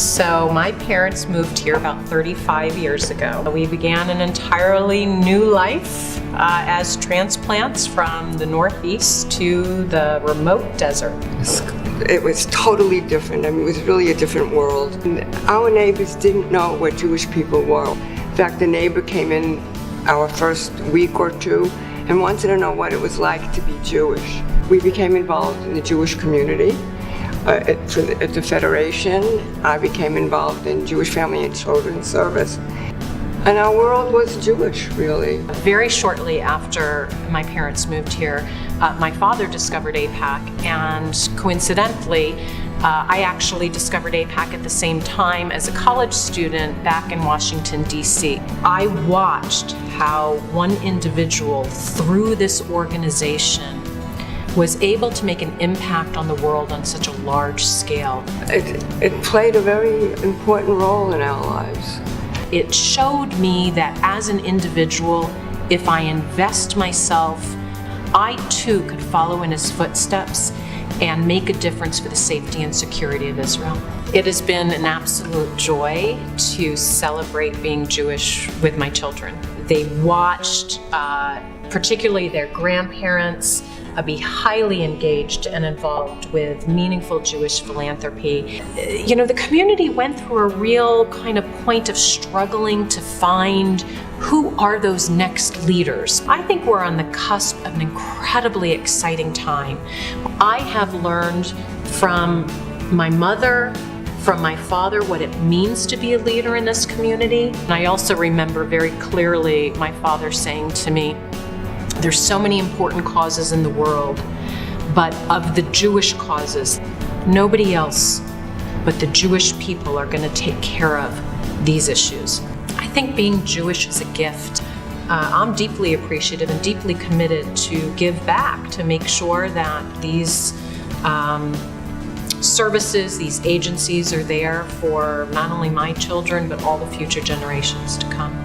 So my parents moved here about 35 years ago. We began an entirely new life as transplants from the Northeast to the remote desert. It was totally different. I mean, it was really a different world. And our neighbors didn't know what Jewish people were. In fact, the neighbor came in our first week or two and wanted to know what it was like to be Jewish. We became involved in the Jewish community. At the Federation, I became involved in Jewish Family and Children's Service. And our world was Jewish, really. Very shortly after my parents moved here, my father discovered AIPAC, and coincidentally, I actually discovered AIPAC at the same time as a college student back in Washington, D.C. I watched how one individual through this organization was able to make an impact on the world on such a large scale. It played a very important role in our lives. It showed me that as an individual, if I invest myself, I too could follow in his footsteps and make a difference for the safety and security of Israel. It has been an absolute joy to celebrate being Jewish with my children. They watched, particularly their grandparents, be highly engaged and involved with meaningful Jewish philanthropy. You know, the community went through a real kind of point of struggling to find who are those next leaders. I think we're on the cusp of an incredibly exciting time. I have learned from my mother, from my father, what it means to be a leader in this community. And I also remember very clearly my father saying to me, there's so many important causes in the world, but of the Jewish causes, nobody else but the Jewish people are going to take care of these issues. I think being Jewish is a gift. I'm deeply appreciative and deeply committed to give back, to make sure that these services, these agencies are there for not only my children, but all the future generations to come.